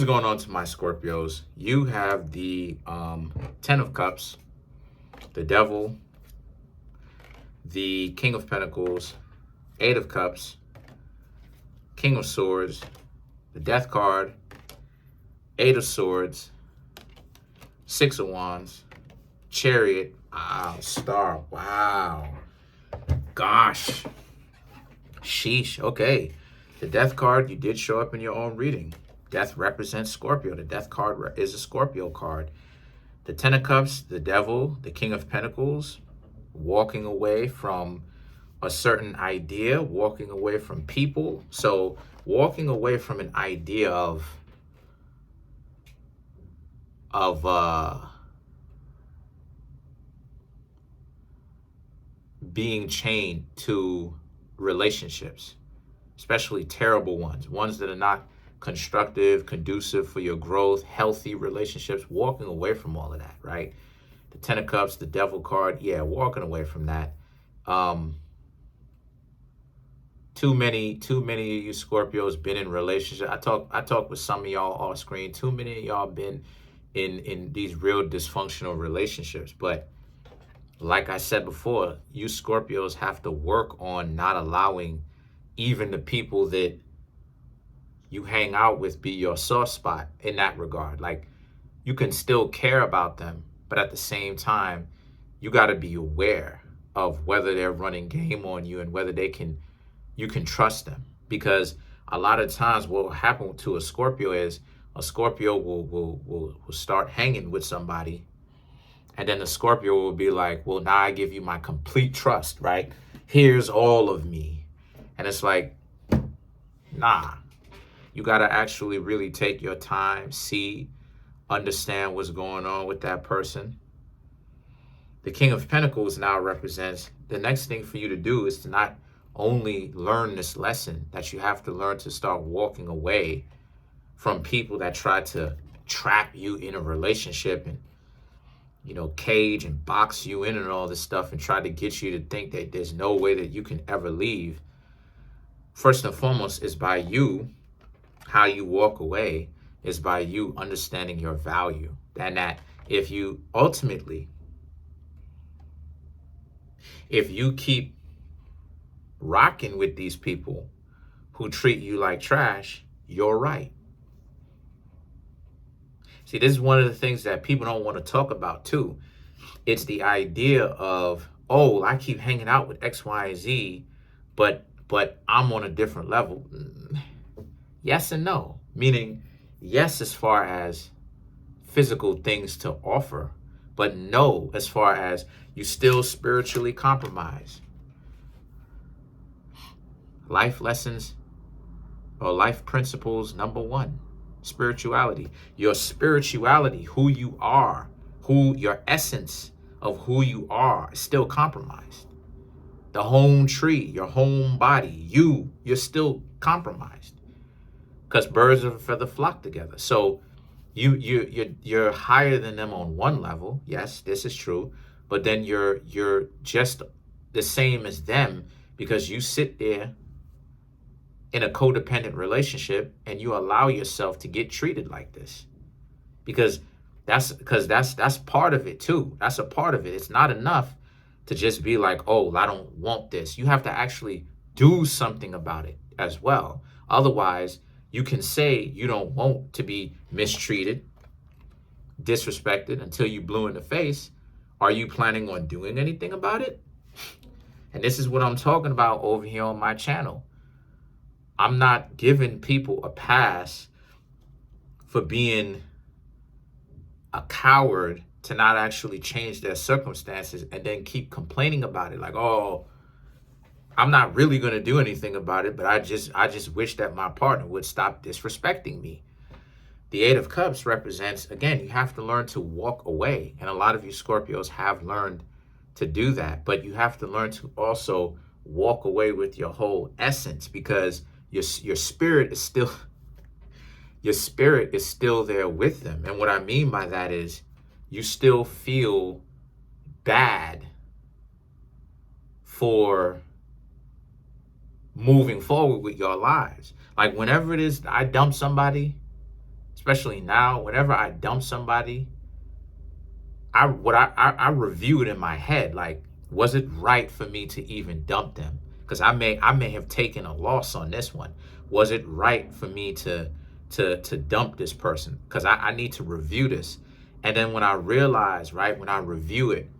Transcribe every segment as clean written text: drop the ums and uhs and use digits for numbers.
What's going on to my Scorpios? You have the Ten of Cups, the Devil, the King of Pentacles, Eight of Cups, King of Swords, the Death card, Eight of Swords, Six of Wands, Chariot, Star, wow, gosh, sheesh, okay. The Death card, you did show up in your own reading. Death represents Scorpio. The Death card is a Scorpio card. The Ten of Cups, the Devil, the King of Pentacles, walking away from a certain idea, walking away from people. So walking away from an idea of being chained to relationships, especially terrible ones that are not constructive, conducive for your growth, healthy relationships, walking away from all of that, right? The Ten of Cups, the Devil card, yeah, walking away from that. Too many of you Scorpios been in relationships. I talk with some of y'all off screen. Too many of y'all been in these real dysfunctional relationships. But like I said before, you Scorpios have to work on not allowing even the people that you hang out with be your soft spot in that regard. Like, you can still care about them, but at the same time, you got to be aware of whether they're running game on you and whether you can trust them. Because a lot of times what will happen to a Scorpio is a Scorpio will start hanging with somebody, and then the Scorpio will be like, well, now I give you my complete trust, right? Here's all of me. And it's like, nah. You got to actually really take your time, understand what's going on with that person. The King of Pentacles now represents the next thing for you to do is to not only learn this lesson, that you have to learn to start walking away from people that try to trap you in a relationship and, cage and box you in and all this stuff and try to get you to think that there's no way that you can ever leave. First and foremost is by you. How you walk away is by you understanding your value. And that if you keep rocking with these people who treat you like trash, you're right. See, this is one of the things that people don't want to talk about too. It's the idea of, oh, I keep hanging out with X, Y, and Z, but I'm on a different level. Yes and no. Meaning, yes, as far as physical things to offer, but no, as far as you still spiritually compromise. Life lessons or life principles, number one, spirituality. Your spirituality, who you are, your essence of who you are is still compromised. The home tree, your home body, you're still compromised. Because birds of a feather flock together. So you're higher than them on one level. Yes, this is true. But then you're just the same as them because you sit there in a codependent relationship and you allow yourself to get treated like this. Because that's part of it too. That's a part of it. It's not enough to just be like, oh, I don't want this. You have to actually do something about it as well. Otherwise, you can say you don't want to be mistreated, disrespected until you blue in the face. Are you planning on doing anything about it? And this is what I'm talking about over here on my channel. I'm not giving people a pass for being a coward to not actually change their circumstances and then keep complaining about it. Like, oh, I'm not really going to do anything about it, but I just wish that my partner would stop disrespecting me. The Eight of Cups represents, again, you have to learn to walk away. And a lot of you Scorpios have learned to do that, but you have to learn to also walk away with your whole essence because your spirit is still there with them. And what I mean by that is you still feel bad for moving forward with your lives. Like whenever it is I dump somebody, especially now, whenever I dump somebody, I review it in my head. Like, was it right for me to even dump them? Because I may have taken a loss on this one. Was it right for me to dump this person? Because I need to review this. And then when I realize, right, when I review it,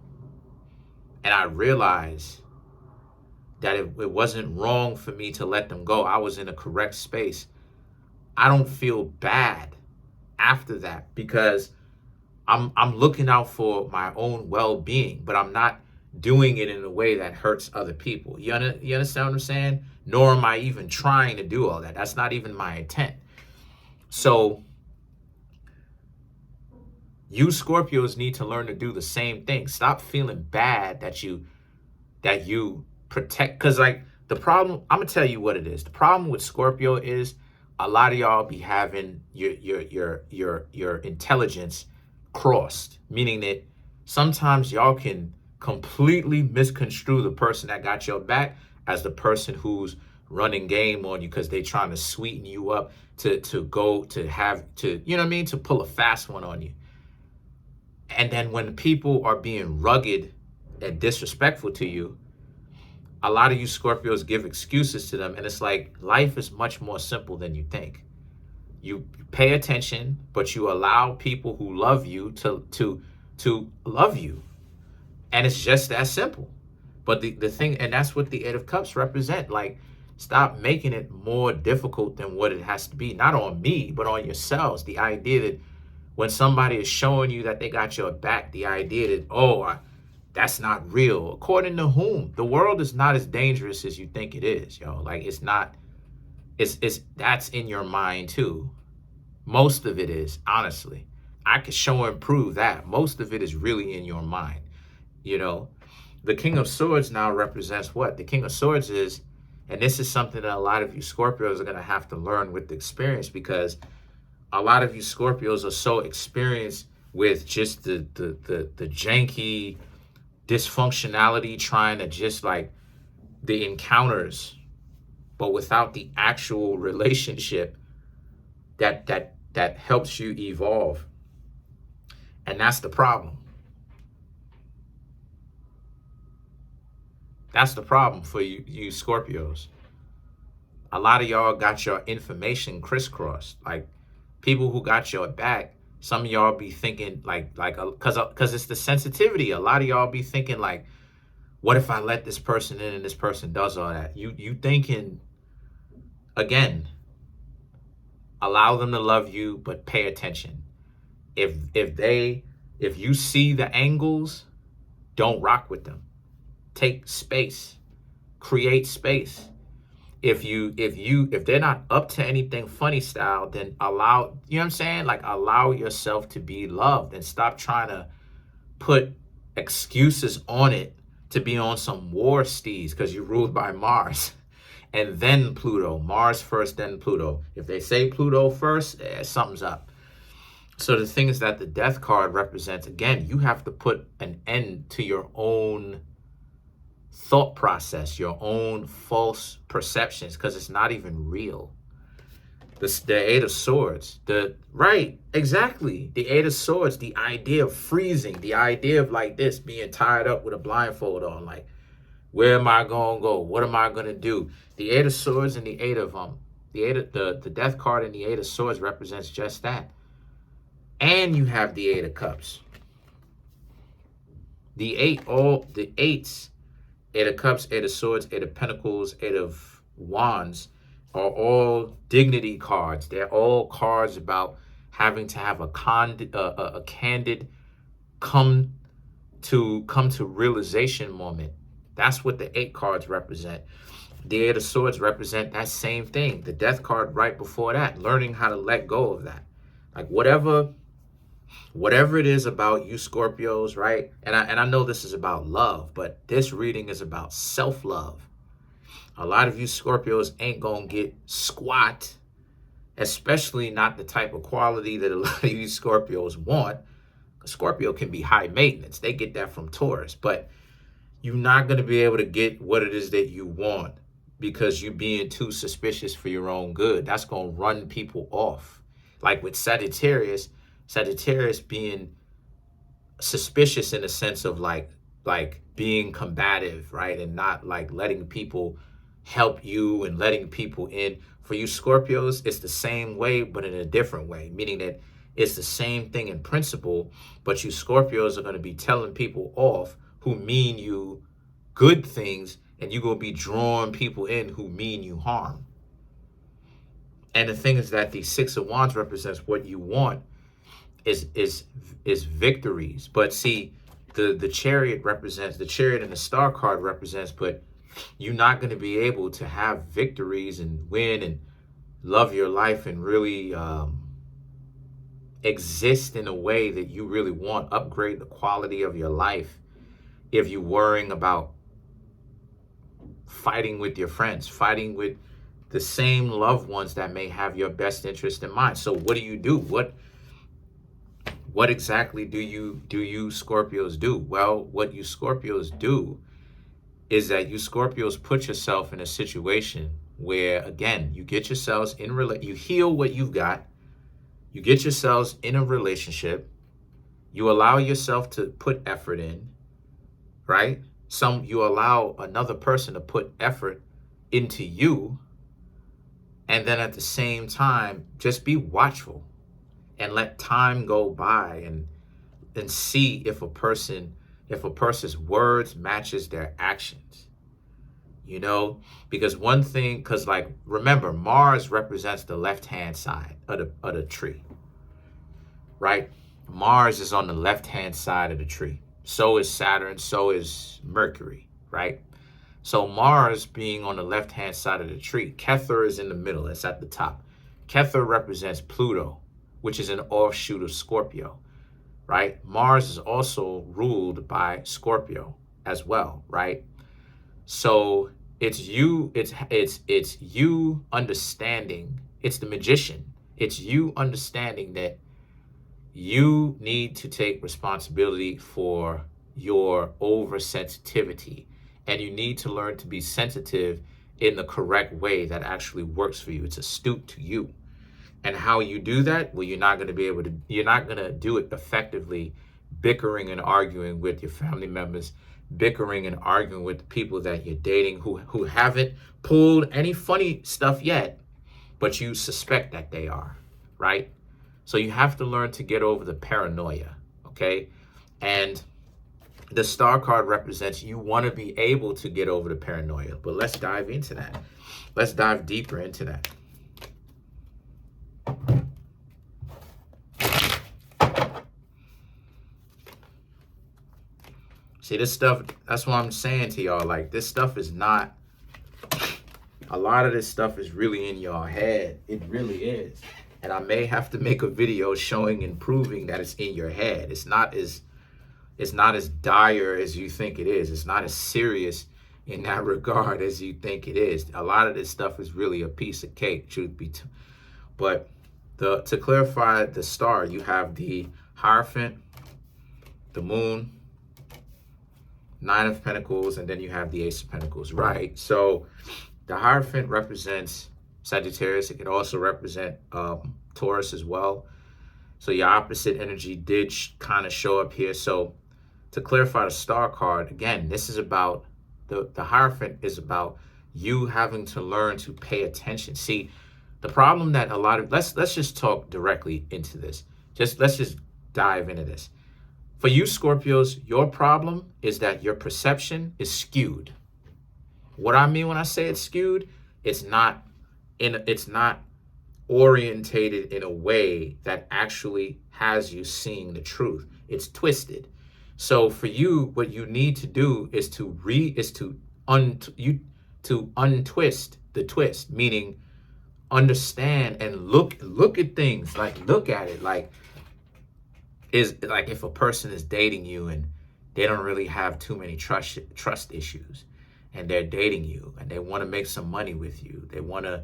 and I realize that it wasn't wrong for me to let them go, I was in a correct space, I don't feel bad after that, because I'm looking out for my own well-being, but I'm not doing it in a way that hurts other people. You understand what I'm saying? Nor am I even trying to do all that. That's not even my intent. So you Scorpios need to learn to do the same thing. Stop feeling bad that you protect, because like the problem, I'm gonna tell you what it is. The problem with Scorpio is a lot of y'all be having your intelligence crossed, meaning that sometimes y'all can completely misconstrue the person that got your back as the person who's running game on you, because they trying to sweeten you up to you know what I mean, to pull a fast one on you. And then when people are being rugged and disrespectful to you, a lot of you Scorpios give excuses to them, and it's like life is much more simple than you think. You pay attention, but you allow people who love you to love you. And it's just that simple. But the thing, and that's what the Eight of Cups represent. Like, stop making it more difficult than what it has to be. Not on me, but on yourselves. The idea that when somebody is showing you that they got your back, the idea that, that's not real. According to whom? The world is not as dangerous as you think it is, yo. Like, it's not. It's that's in your mind too. Most of it is, honestly. I could show and prove that. Most of it is really in your mind. You know, the King of Swords now represents what? The King of Swords is, and this is something that a lot of you Scorpios are going to have to learn with the experience, because a lot of you Scorpios are so experienced with just the janky dysfunctionality, trying to just like the encounters, but without the actual relationship that helps you evolve. And that's the problem. That's the problem for you Scorpios. A lot of y'all got your information crisscrossed. Like, people who got your back, some of y'all be thinking like because it's the sensitivity. A lot of y'all be thinking like, what if I let this person in and this person does all that? You thinking, again, allow them to love you, but pay attention. If you see the angles, don't rock with them. Take space. Create space. If they're not up to anything funny style, then allow, you know what I'm saying? Like, allow yourself to be loved and stop trying to put excuses on it to be on some war steeds because you're ruled by Mars and then Pluto. Mars first, then Pluto. If they say Pluto first, something's up. So the thing is that the Death card represents, again, you have to put an end to your own thought process, your own false perceptions, because it's not even real. The Eight of Swords, exactly. The Eight of Swords, the idea of freezing, the idea of like this, being tied up with a blindfold on, like, where am I gonna go? What am I gonna do? The Eight of Swords and the the Death card and the Eight of Swords represents just that. And you have the Eight of Cups. The eights, Eight of Cups, Eight of Swords, Eight of Pentacles, Eight of Wands are all dignity cards. They're all cards about having to have a candid come to realization moment. That's what the 8 cards represent. The Eight of Swords represent that same thing. The Death card right before that, learning how to let go of that. Like, whatever it is about you Scorpios, right? And I know this is about love, but this reading is about self-love. A lot of you Scorpios ain't gonna get squat, especially not the type of quality that a lot of you Scorpios want. A Scorpio can be high maintenance. They get that from Taurus, but you're not gonna be able to get what it is that you want because you're being too suspicious for your own good. That's gonna run people off. Like with Sagittarius being suspicious in the sense of like being combative, right? And not like letting people help you and letting people in. For you Scorpios, it's the same way, but in a different way, meaning that it's the same thing in principle, but you Scorpios are going to be telling people off who mean you good things, and you're going to be drawing people in who mean you harm. And the thing is that the Six of Wands represents what you want is victories. But see, the Chariot represents, the Chariot and the Star card represents, but you're not going to be able to have victories and win and love your life and really exist in a way that you really want, upgrade the quality of your life, if you're worrying about fighting with your friends, fighting with the same loved ones that may have your best interest in mind. So what do? What exactly do you Scorpios do? Well, what you Scorpios do is that you Scorpios put yourself in a situation where, again, you get yourselves in you heal what you've got, you get yourselves in a relationship, you allow yourself to put effort in, right? You allow another person to put effort into you, and then at the same time, just be watchful and let time go by and see if a person's words matches their actions. You know, because one thing, because like, remember, Mars represents the left-hand side of the tree, right? Mars is on the left-hand side of the tree. So is Saturn, so is Mercury, right? So Mars being on the left-hand side of the tree, Kether is in the middle, it's at the top. Kether represents Pluto, which is an offshoot of Scorpio, right? Mars is also ruled by Scorpio as well, right? So it's you understanding, it's the magician. It's you understanding that you need to take responsibility for your oversensitivity, and you need to learn to be sensitive in the correct way that actually works for you. It's astute to you. And how you do that? Well, you're not going to do it effectively bickering and arguing with your family members, bickering and arguing with the people that you're dating who haven't pulled any funny stuff yet, but you suspect that they are, right? So you have to learn to get over the paranoia, okay? And the Star card represents you want to be able to get over the paranoia. But let's dive into that. Let's dive deeper into that. See, this stuff, that's what I'm saying to y'all. Like, this stuff is not, a lot of this stuff is really in your head. It really is. And I may have to make a video showing and proving that it's in your head. It's not as dire as you think it is. It's not as serious in that regard as you think it is. A lot of this stuff is really a piece of cake, truth be told. But to clarify the star, you have the Hierophant, the Moon, Nine of Pentacles, and then you have the Ace of Pentacles, right? So the Hierophant represents Sagittarius. It can also represent Taurus as well. So your opposite energy did kind of show up here. So to clarify the Star card, again, this is about, the Hierophant is about you having to learn to pay attention. See, the problem that a lot of, let's just talk directly into this. Let's just dive into this. For you Scorpios, your problem is that your perception is skewed. What I mean when I say it's skewed, it's not orientated in a way that actually has you seeing the truth. It's twisted. So for you, what you need to do is to untwist the twist, meaning understand and look at things, like look at it like, is like if a person is dating you and they don't really have too many trust issues, and they're dating you and they want to make some money with you, they want to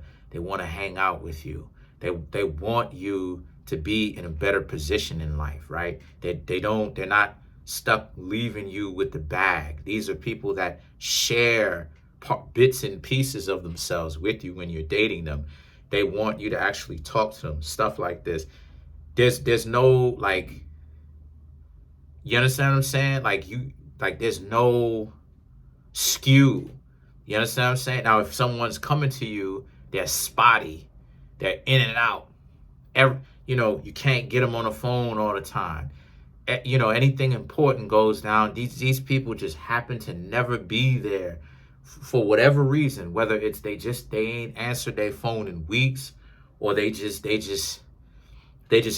hang out with you, they want you to be in a better position in life, right? They're not stuck leaving you with the bag. These are people that share bits and pieces of themselves with you when you're dating them. They want you to actually talk to them, stuff like this. There's no, like, you understand what I'm saying? Like there's no skew. You understand what I'm saying? Now, if someone's coming to you, they're spotty, they're in and out. You can't get them on the phone all the time. Anything important goes down. These people just happen to never be there for whatever reason, whether it's they ain't answered their phone in weeks, or they just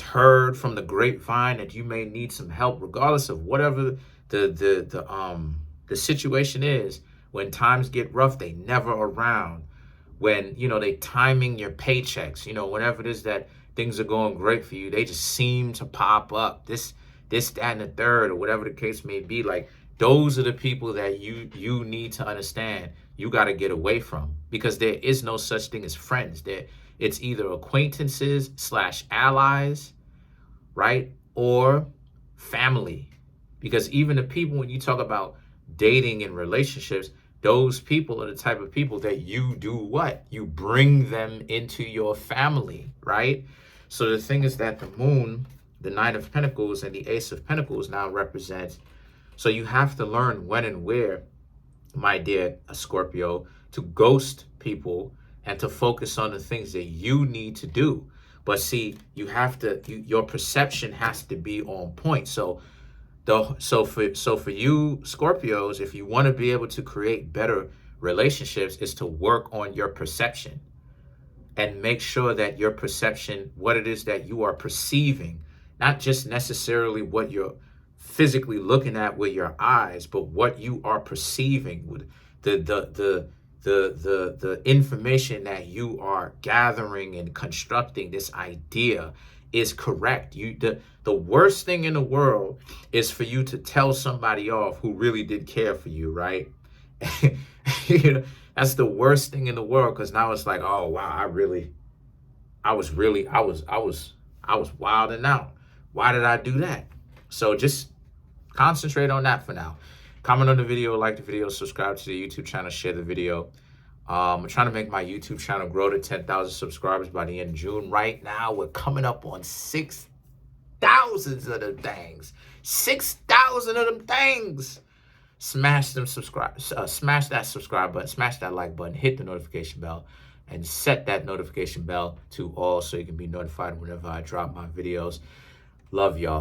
heard from the grapevine that you may need some help. Regardless of whatever the situation is, when times get rough, they never around. When they timing your paychecks, whenever it is that things are going great for you, they just seem to pop up. This, that, and the third, or whatever the case may be. Like, those are the people that you need to understand you got to get away from, because there is no such thing as friends. It's either acquaintances / allies, right, or family. Because even the people, when you talk about dating and relationships, those people are the type of people that you do what? You bring them into your family, right? So the thing is that the moon, the Nine of Pentacles, and the Ace of Pentacles now represents. So you have to learn when and where, my dear Scorpio, to ghost people and to focus on the things that you need to do. But see, your perception has to be on point. So for you Scorpios, if you want to be able to create better relationships, is to work on your perception and make sure that your perception, what it is that you are perceiving, not just necessarily what you're physically looking at with your eyes, but what you are perceiving with the information that you are gathering and constructing this idea is correct. The worst thing in the world is for you to tell somebody off who really did care for you, right? That's the worst thing in the world, because now it's like, oh wow, I was wilding out. Why did I do that? So just concentrate on that for now. Comment on the video, like the video, subscribe to the YouTube channel, share the video. I'm trying to make my YouTube channel grow to 10,000 subscribers by the end of June. Right now, we're coming up on 6,000 of them things. 6,000 of them things. Smash that subscribe button, smash that like button, hit the notification bell, and set that notification bell to all so you can be notified whenever I drop my videos. Love y'all.